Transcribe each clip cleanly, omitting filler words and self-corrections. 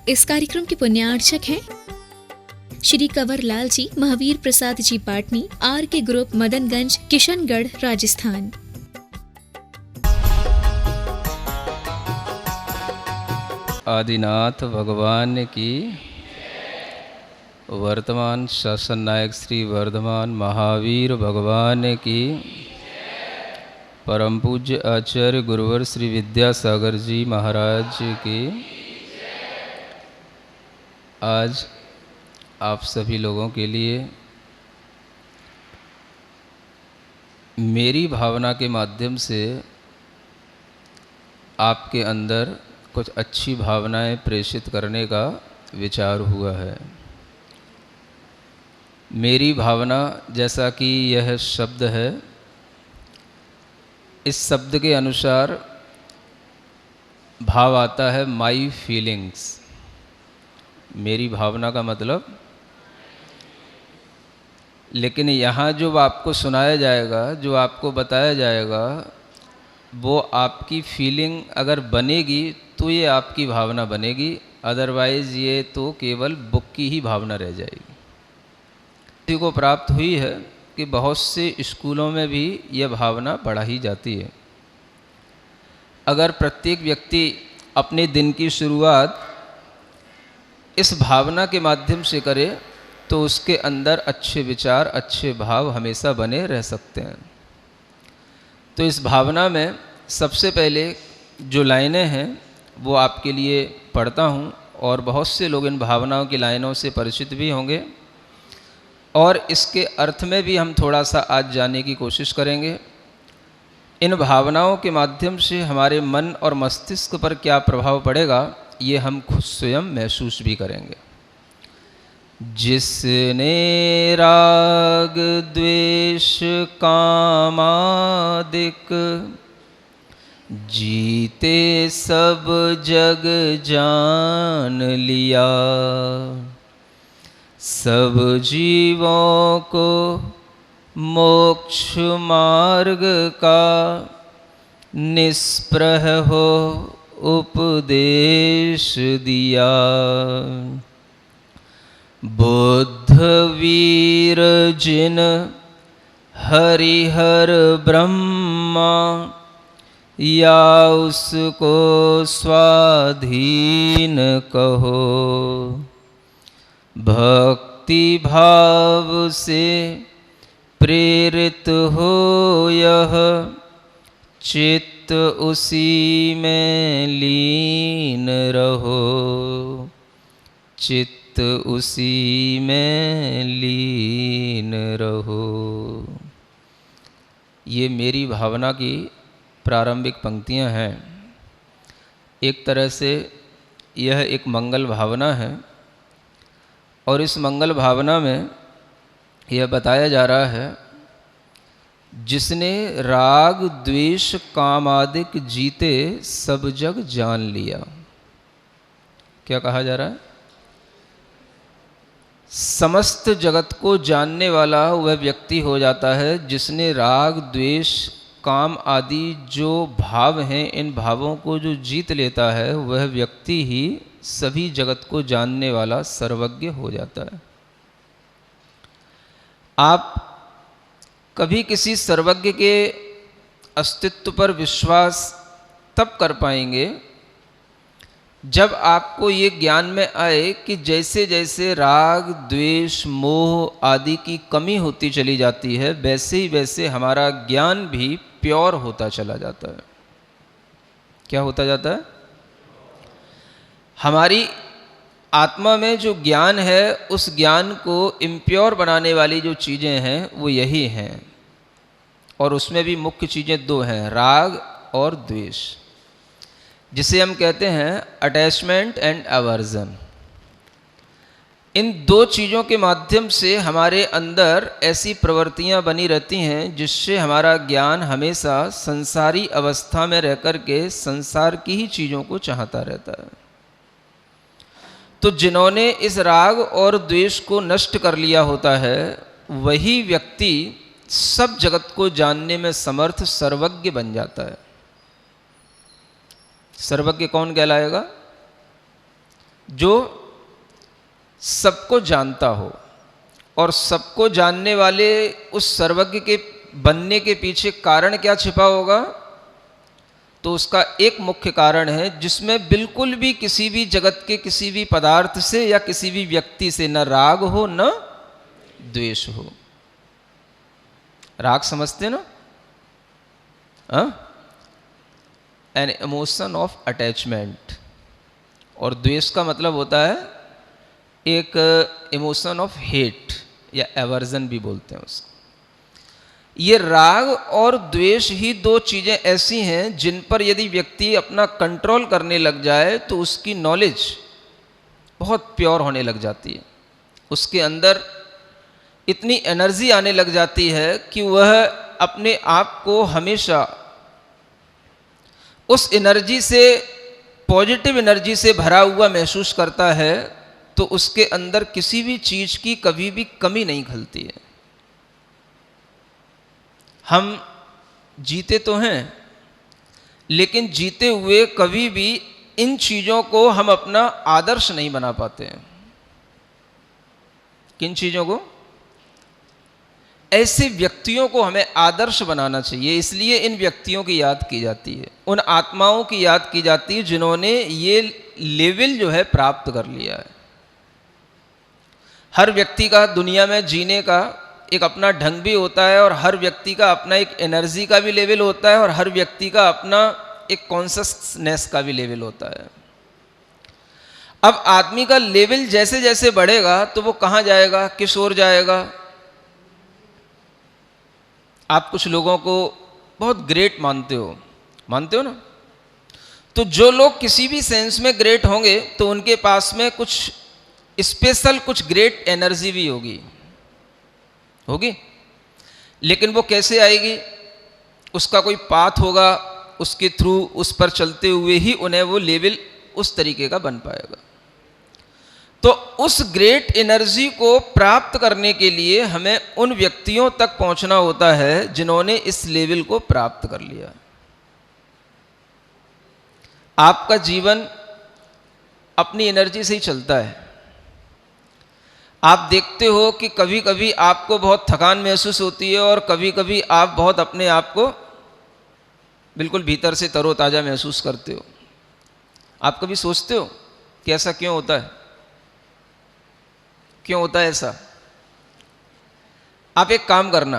इस कार्यक्रम के पुण्यार्चक हैं श्री कंवर लाल जी, महावीर प्रसाद जी पाटनी, आर के ग्रुप, मदनगंज, किशनगढ़, राजस्थान। आदिनाथ भगवान की, वर्तमान शासन नायक श्री वर्धमान महावीर भगवान की, परम पूज्य आचार्य गुरुवर श्री विद्यासागर जी महाराज की। आज आप सभी लोगों के लिए मेरी भावना के माध्यम से आपके अंदर कुछ अच्छी भावनाएं प्रेषित करने का विचार हुआ है। मेरी भावना, जैसा कि यह शब्द है, इस शब्द के अनुसार भाव आता है माई फीलिंग्स। मेरी भावना का मतलब, लेकिन यहाँ जो आपको सुनाया जाएगा, जो आपको बताया जाएगा, वो आपकी फीलिंग अगर बनेगी तो ये आपकी भावना बनेगी, अदरवाइज़ ये तो केवल बुक की ही भावना रह जाएगी। किसी को प्राप्त हुई है कि बहुत से स्कूलों में भी यह भावना पढ़ाई जाती है। अगर प्रत्येक व्यक्ति अपने दिन की शुरुआत इस भावना के माध्यम से करे तो उसके अंदर अच्छे विचार, अच्छे भाव हमेशा बने रह सकते हैं। तो इस भावना में सबसे पहले जो लाइनें हैं वो आपके लिए पढ़ता हूँ, और बहुत से लोग इन भावनाओं की लाइनों से परिचित भी होंगे, और इसके अर्थ में भी हम थोड़ा सा आज जानने की कोशिश करेंगे। इन भावनाओं के माध्यम से हमारे मन और मस्तिष्क पर क्या प्रभाव पड़ेगा, ये हम खुद स्वयं महसूस भी करेंगे। जिसने राग द्वेष कामादिक जीते सब जग जान लिया, सब जीवों को मोक्ष मार्ग का निष्प्रह हो उपदेश दिया। बुद्ध वीर जिन हरिहर ब्रह्मा, या उसको स्वाधीन कहो। भक्ति भाव से प्रेरित हो यह चित्त उसी में लीन रहो, चित्त उसी में लीन रहो। ये मेरी भावना की प्रारंभिक पंक्तियां हैं। एक तरह से यह एक मंगल भावना है, और इस मंगल भावना में यह बताया जा रहा है, जिसने राग द्वेष कामादिक जीते सब जग जान लिया। क्या कहा जा रहा है? समस्त जगत को जानने वाला वह व्यक्ति हो जाता है जिसने राग द्वेष काम आदि जो भाव हैं, इन भावों को जो जीत लेता है, वह व्यक्ति ही सभी जगत को जानने वाला सर्वज्ञ हो जाता है। आप कभी किसी सर्वज्ञ के अस्तित्व पर विश्वास तब कर पाएंगे जब आपको ये ज्ञान में आए कि जैसे जैसे राग द्वेष मोह आदि की कमी होती चली जाती है, वैसे ही वैसे हमारा ज्ञान भी प्योर होता चला जाता है। क्या होता जाता है? हमारी आत्मा में जो ज्ञान है, उस ज्ञान को इम्प्योर बनाने वाली जो चीज़ें हैं वो यही हैं, और उसमें भी मुख्य चीज़ें दो हैं, राग और द्वेष, जिसे हम कहते हैं अटैचमेंट एंड अवर्जन। इन दो चीज़ों के माध्यम से हमारे अंदर ऐसी प्रवृत्तियां बनी रहती हैं जिससे हमारा ज्ञान हमेशा संसारी अवस्था में रह कर के संसार की ही चीज़ों को चाहता रहता है। तो जिन्होंने इस राग और द्वेष को नष्ट कर लिया होता है, वही व्यक्ति सब जगत को जानने में समर्थ सर्वज्ञ बन जाता है। सर्वज्ञ कौन कहलाएगा? जो सबको जानता हो, और सबको जानने वाले उस सर्वज्ञ के बनने के पीछे कारण क्या छिपा होगा? तो उसका एक मुख्य कारण है जिसमें बिल्कुल भी किसी भी जगत के किसी भी पदार्थ से या किसी भी व्यक्ति से न राग हो न द्वेष हो। राग समझते ना? एन इमोशन ऑफ अटैचमेंट, और द्वेष का मतलब होता है एक इमोशन ऑफ हेट या एवर्जन भी बोलते हैं उसको। ये राग और द्वेष ही दो चीज़ें ऐसी हैं जिन पर यदि व्यक्ति अपना कंट्रोल करने लग जाए तो उसकी नॉलेज बहुत प्योर होने लग जाती है, उसके अंदर इतनी एनर्जी आने लग जाती है कि वह अपने आप को हमेशा उस एनर्जी से, पॉजिटिव एनर्जी से भरा हुआ महसूस करता है, तो उसके अंदर किसी भी चीज़ की कभी भी कमी नहीं खलती है। हम जीते तो हैं, लेकिन जीते हुए कभी भी इन चीज़ों को हम अपना आदर्श नहीं बना पाते हैं। किन चीज़ों को? ऐसे व्यक्तियों को हमें आदर्श बनाना चाहिए, इसलिए इन व्यक्तियों की याद की जाती है, उन आत्माओं की याद की जाती है जिन्होंने ये लेवल जो है प्राप्त कर लिया है। हर व्यक्ति का दुनिया में जीने का एक अपना ढंग भी होता है, और हर व्यक्ति का अपना एक एनर्जी का भी लेवल होता है, और हर व्यक्ति का अपना एक कॉन्शसनेस का भी लेवल होता है। अब आदमी का लेवल जैसे जैसे बढ़ेगा तो वो कहाँ जाएगा, किस ओर जाएगा? आप कुछ लोगों को बहुत ग्रेट मानते हो ना? तो जो लोग किसी भी सेंस में ग्रेट होंगे तो उनके पास में कुछ स्पेशल, कुछ ग्रेट एनर्जी भी होगी, लेकिन वो कैसे आएगी? उसका कोई पाथ होगा, उसके थ्रू, उस पर चलते हुए ही उन्हें वो लेवल उस तरीके का बन पाएगा। तो उस ग्रेट एनर्जी को प्राप्त करने के लिए हमें उन व्यक्तियों तक पहुंचना होता है जिन्होंने इस लेवल को प्राप्त कर लिया। आपका जीवन अपनी एनर्जी से ही चलता है। आप देखते हो कि कभी कभी आपको बहुत थकान महसूस होती है, और कभी कभी आप बहुत अपने आप को बिल्कुल भीतर से तरोताज़ा महसूस करते हो। आप कभी सोचते हो कि ऐसा क्यों होता है? क्यों होता है ऐसा? आप एक काम करना,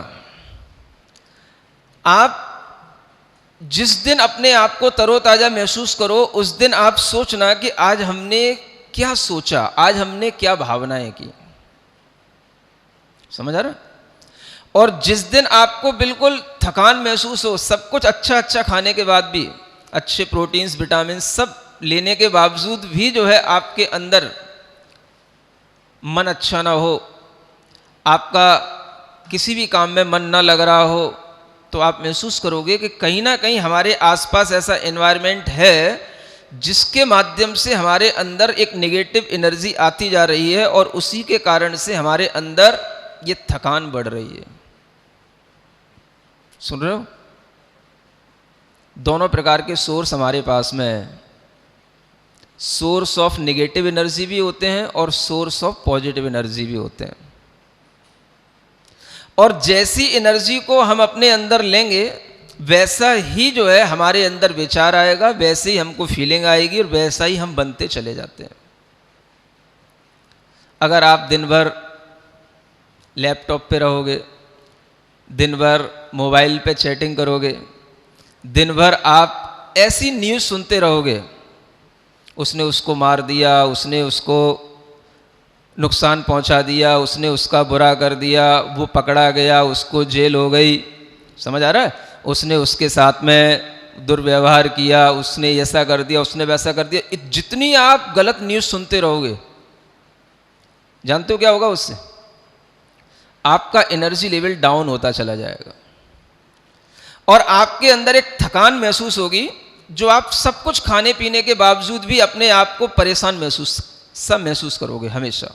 आप जिस दिन अपने आप को तरोताज़ा महसूस करो, उस दिन आप सोचना कि आज हमने क्या सोचा, आज हमने क्या भावनाएं की। समझ आ रहा? और जिस दिन आपको बिल्कुल थकान महसूस हो, सब कुछ अच्छा खाने के बाद भी, अच्छे प्रोटीन्स, विटामिन सब लेने के बावजूद भी जो है आपके अंदर मन अच्छा ना हो, आपका किसी भी काम में मन ना लग रहा हो, तो आप महसूस करोगे कि कहीं ना कहीं हमारे आसपास ऐसा एनवायरनमेंट है जिसके माध्यम से हमारे अंदर एक नेगेटिव एनर्जी आती जा रही है, और उसी के कारण से हमारे अंदर ये थकान बढ़ रही है। सुन रहे हो? दोनों प्रकार के सोर्स हमारे पास में है। सोर्स ऑफ नेगेटिव एनर्जी भी होते हैं और सोर्स ऑफ पॉजिटिव एनर्जी भी होते हैं। और जैसी एनर्जी को हम अपने अंदर लेंगे, वैसा ही जो है हमारे अंदर विचार आएगा, वैसे ही हमको फीलिंग आएगी, और वैसा ही हम बनते चले जाते हैं। अगर आप दिन भर लैपटॉप पे रहोगे, दिन भर मोबाइल पे चैटिंग करोगे, दिन भर आप ऐसी न्यूज़ सुनते रहोगे, उसने उसको मार दिया, उसने उसको नुकसान पहुंचा दिया, उसने उसका बुरा कर दिया, वो पकड़ा गया, उसको जेल हो गई, समझ आ रहा है? उसने उसके साथ में दुर्व्यवहार किया, उसने ऐसा कर दिया, उसने वैसा कर दिया। जितनी आप गलत न्यूज़ सुनते रहोगे, जानते हो क्या होगा उससे? आपका एनर्जी लेवल डाउन होता चला जाएगा, और आपके अंदर एक थकान महसूस होगी, जो आप सब कुछ खाने पीने के बावजूद भी अपने आप को परेशान महसूस करोगे हमेशा।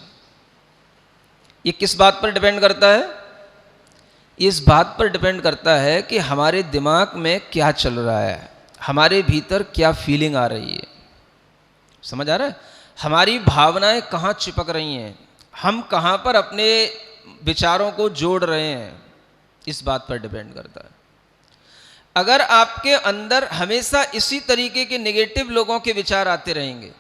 ये किस बात पर डिपेंड करता है? इस बात पर डिपेंड करता है कि हमारे दिमाग में क्या चल रहा है, हमारे भीतर क्या फीलिंग आ रही है। समझ आ रहा है? हमारी भावनाएं कहाँ चिपक रही हैं, हम कहाँ पर अपने विचारों को जोड़ रहे हैं, इस बात पर डिपेंड करता है। अगर आपके अंदर हमेशा इसी तरीके के नेगेटिव लोगों के विचार आते रहेंगे,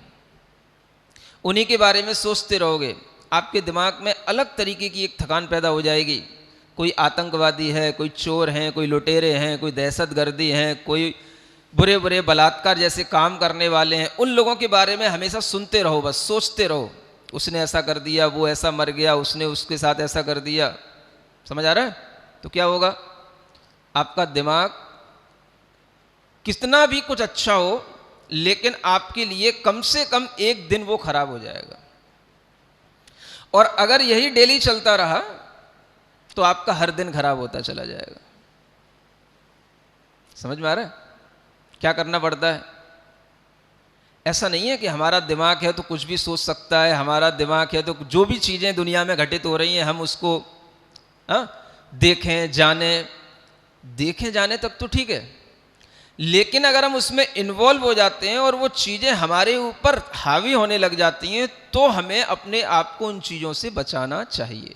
उन्हीं के बारे में सोचते रहोगे, आपके दिमाग में अलग तरीके की एक थकान पैदा हो जाएगी। कोई आतंकवादी है, कोई चोर हैं, कोई लुटेरे हैं, कोई दहशतगर्दी हैं, कोई बुरे बुरे बलात्कार जैसे काम करने वाले हैं, उन लोगों के बारे में हमेशा सुनते रहो, बस सोचते रहो, उसने ऐसा कर दिया, वो ऐसा मर गया, उसने उसके साथ ऐसा कर दिया। समझ आ रहा है? तो क्या होगा, आपका दिमाग कितना भी कुछ अच्छा हो, लेकिन आपके लिए कम से कम एक दिन वो खराब हो जाएगा। और अगर यही डेली चलता रहा तो आपका हर दिन खराब होता चला जाएगा। समझ में आ रहा है? क्या करना पड़ता है? ऐसा नहीं है कि हमारा दिमाग है तो कुछ भी सोच सकता है, हमारा दिमाग है तो जो भी चीजें दुनिया में घटित हो रही हैं हम उसको देखें जाने। देखें जाने तक तो ठीक है, लेकिन अगर हम उसमें इन्वॉल्व हो जाते हैं और वो चीजें हमारे ऊपर हावी होने लग जाती हैं, तो हमें अपने आप को उन चीजों से बचाना चाहिए।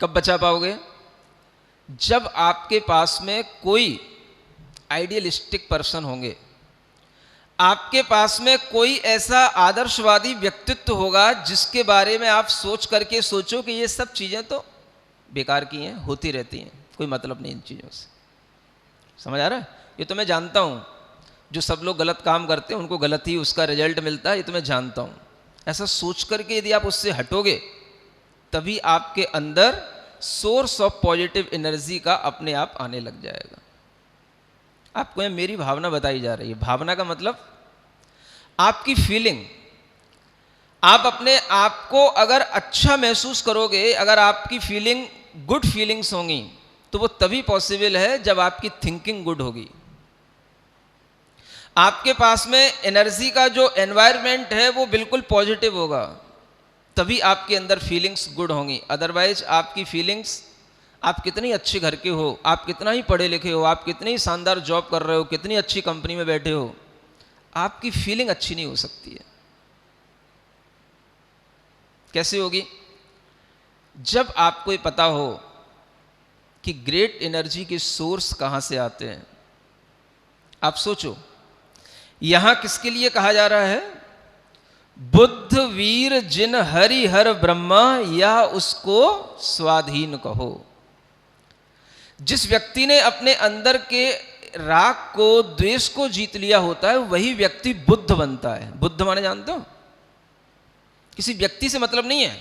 कब बचा पाओगे? जब आपके पास में कोई आइडियलिस्टिक पर्सन होंगे, आपके पास में कोई ऐसा आदर्शवादी व्यक्तित्व होगा जिसके बारे में आप सोच करके सोचो कि ये सब चीजें तो बेकार की हैं, होती रहती हैं, कोई मतलब नहीं इन चीजों से। समझ आ रहा है? ये तो मैं जानता हूं, जो सब लोग गलत काम करते हैं उनको गलत ही उसका रिजल्ट मिलता है, ये तो मैं जानता हूं। ऐसा सोच करके यदि आप उससे हटोगे, तभी आपके अंदर सोर्स ऑफ पॉजिटिव एनर्जी का अपने आप आने लग जाएगा। आपको ये मेरी भावना बताई जा रही है। भावना का मतलब आपकी फीलिंग। आप अपने आप को अगर अच्छा महसूस करोगे, अगर आपकी फीलिंग गुड फीलिंग्स होंगी, तो वो तभी पॉसिबल है जब आपकी थिंकिंग गुड होगी। आपके पास में एनर्जी का जो एनवायरनमेंट है वो बिल्कुल पॉजिटिव होगा, तभी आपके अंदर फीलिंग्स गुड होंगी। अदरवाइज आपकी फीलिंग्स, आप कितनी अच्छे घर के हो, आप कितना ही पढ़े लिखे हो, आप कितनी शानदार जॉब कर रहे हो, कितनी अच्छी कंपनी में बैठे हो, आपकी फीलिंग अच्छी नहीं हो सकती है। कैसे होगी? जब आपको ये पता हो कि ग्रेट एनर्जी के सोर्स कहां से आते हैं। आप सोचो, यहां किसके लिए कहा जा रहा है? बुद्ध वीर जिन हरि हर ब्रह्मा, या उसको स्वाधीन कहो। जिस व्यक्ति ने अपने अंदर के राग को, द्वेष को जीत लिया होता है, वही व्यक्ति बुद्ध बनता है। बुद्ध माने जानते हो? किसी व्यक्ति से मतलब नहीं है,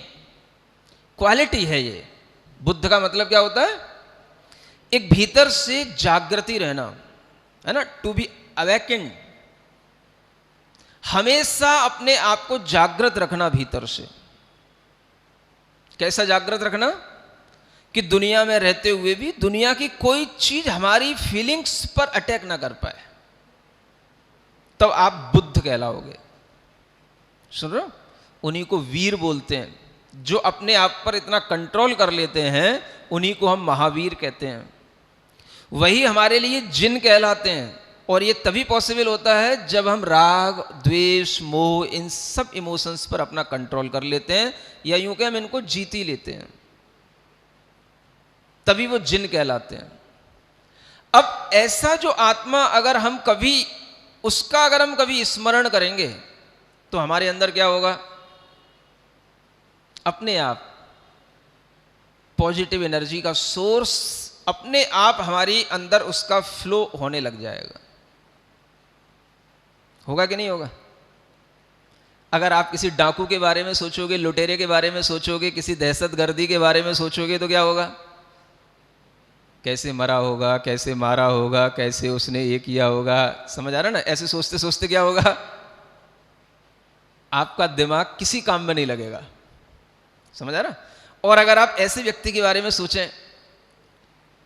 क्वालिटी है ये। बुद्ध का मतलब क्या होता है? एक भीतर से जागृति रहना, है ना, टू बी अवेकेंड। हमेशा अपने आप को जागृत रखना भीतर से। कैसा जागृत रखना? कि दुनिया में रहते हुए भी दुनिया की कोई चीज हमारी फीलिंग्स पर अटैक ना कर पाए, तब आप बुद्ध कहलाओगे। सुन रहे हो? उन्हीं को वीर बोलते हैं, जो अपने आप पर इतना कंट्रोल कर लेते हैं, उन्हीं को हम महावीर कहते हैं। वही हमारे लिए जिन कहलाते हैं। और ये तभी पॉसिबल होता है जब हम राग, द्वेष, मोह, इन सब इमोशंस पर अपना कंट्रोल कर लेते हैं, या यूं कि हम इनको जीत ही लेते हैं, तभी वो जिन कहलाते हैं। अब ऐसा जो आत्मा अगर हम कभी स्मरण करेंगे, तो हमारे अंदर क्या होगा? अपने आप पॉजिटिव एनर्जी का सोर्स अपने आप हमारी अंदर उसका फ्लो होने लग जाएगा। होगा कि नहीं होगा? अगर आप किसी डाकू के बारे में सोचोगे, लुटेरे के बारे में सोचोगे, किसी दहशतगर्दी के बारे में सोचोगे, तो क्या होगा? कैसे मरा होगा, कैसे मारा होगा, कैसे उसने ये किया होगा। समझ आ रहा ना? ऐसे सोचते सोचते क्या होगा? आपका दिमाग किसी काम में नहीं लगेगा। समझ आ रहा? और अगर आप ऐसे व्यक्ति के बारे में सोचें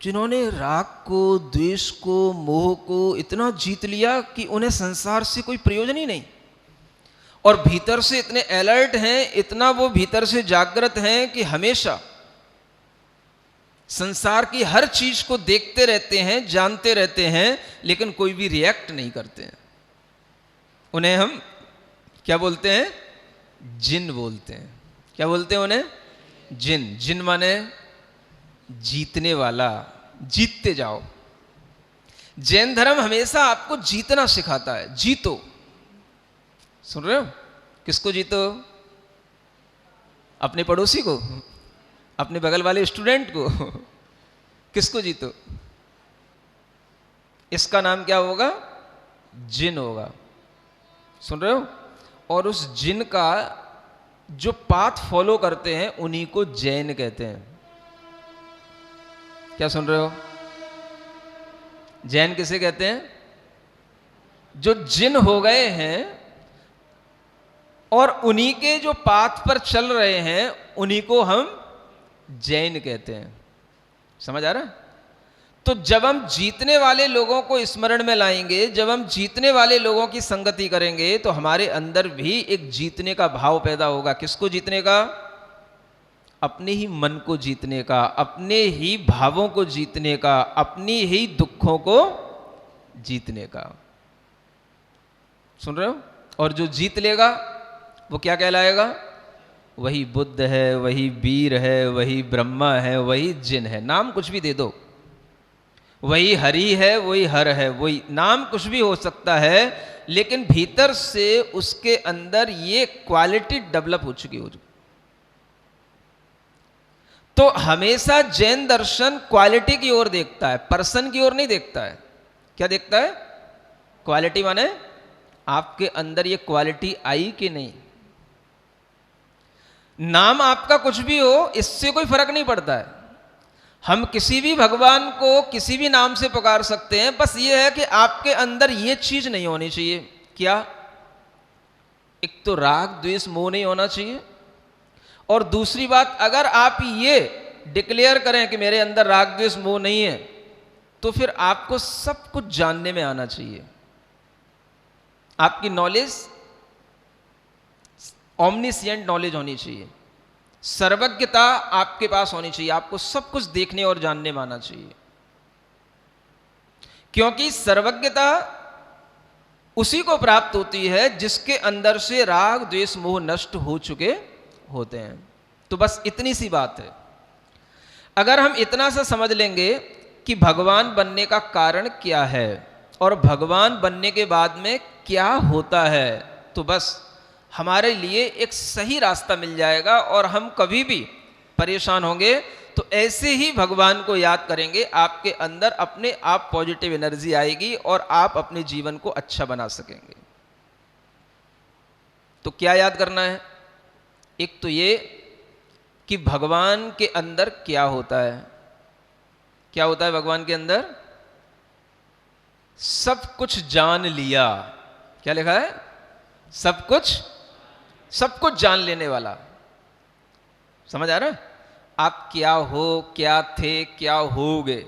जिन्होंने राग को, द्वेष को, मोह को इतना जीत लिया कि उन्हें संसार से कोई प्रयोजन ही नहीं, और भीतर से इतने अलर्ट हैं, इतना वो भीतर से जागृत हैं कि हमेशा संसार की हर चीज को देखते रहते हैं, जानते रहते हैं, लेकिन कोई भी रिएक्ट नहीं करते हैं। उन्हें हम क्या बोलते हैं? जिन बोलते हैं। क्या बोलते हैं उन्हें? जिन। जिन माने जीतने वाला, जीतते जाओ। जैन धर्म हमेशा आपको जीतना सिखाता है। जीतो। सुन रहे हो? किसको जीतो? अपने पड़ोसी को, अपने बगल वाले स्टूडेंट को, किसको जीतो? इसका नाम क्या होगा? जिन होगा। सुन रहे हो? और उस जिन का जो पाथ फॉलो करते हैं उन्हीं को जैन कहते हैं। क्या सुन रहे हो? जैन किसे कहते हैं? जो जिन हो गए हैं और उन्हीं के जो पाथ पर चल रहे हैं उन्हीं को हम जैन कहते हैं। समझ आ रहा है? तो जब हम जीतने वाले लोगों को स्मरण में लाएंगे, जब हम जीतने वाले लोगों की संगति करेंगे, तो हमारे अंदर भी एक जीतने का भाव पैदा होगा। किसको जीतने का? अपने ही मन को जीतने का, अपने ही भावों को जीतने का, अपनी ही दुखों को जीतने का। सुन रहे हो? और जो जीत लेगा वो क्या कहलाएगा? वही बुद्ध है, वही वीर है, वही ब्रह्मा है, वही जिन है। नाम कुछ भी दे दो, वही हरि है, वही हर है, वही नाम कुछ भी हो सकता है, लेकिन भीतर से उसके अंदर ये क्वालिटी डेवलप हो चुकी। तो हमेशा जैन दर्शन क्वालिटी की ओर देखता है, पर्सन की ओर नहीं देखता है। क्या देखता है? क्वालिटी माने आपके अंदर ये क्वालिटी आई कि नहीं। नाम आपका कुछ भी हो, इससे कोई फर्क नहीं पड़ता है। हम किसी भी भगवान को किसी भी नाम से पुकार सकते हैं, बस ये है कि आपके अंदर ये चीज नहीं होनी चाहिए। क्या? एक तो राग द्वेष मोह नहीं होना चाहिए, और दूसरी बात, अगर आप ये डिक्लेयर करें कि मेरे अंदर राग द्वेष मोह नहीं है, तो फिर आपको सब कुछ जानने में आना चाहिए। आपकी नॉलेज ओमनिसिएंट नॉलेज होनी चाहिए, सर्वज्ञता आपके पास होनी चाहिए, आपको सब कुछ देखने और जानने में आना चाहिए। क्योंकि सर्वज्ञता उसी को प्राप्त होती है जिसके अंदर से राग द्वेष मोह नष्ट हो चुके होते हैं। तो बस इतनी सी बात है। अगर हम इतना सा समझ लेंगे कि भगवान बनने का कारण क्या है और भगवान बनने के बाद में क्या होता है, तो बस हमारे लिए एक सही रास्ता मिल जाएगा और हम कभी भी परेशान होंगे तो ऐसे ही भगवान को याद करेंगे, आपके अंदर अपने आप पॉजिटिव एनर्जी आएगी और आप अपने जीवन को अच्छा बना सकेंगे। तो क्या याद करना है? एक तो ये कि भगवान के अंदर क्या होता है। क्या होता है भगवान के अंदर? सब कुछ जान लिया। क्या लिखा है? सब कुछ जान लेने वाला। समझ आ रहा है? आप क्या हो, क्या थे, क्या होगे।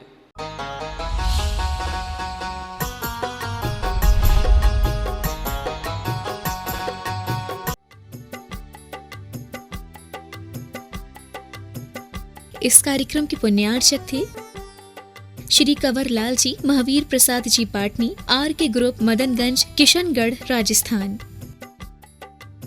इस कार्यक्रम के पुण्यार्चक थे श्री कंवर लाल जी, महावीर प्रसाद जी पाटनी, आर के ग्रुप, मदनगंज, किशनगढ़, राजस्थान।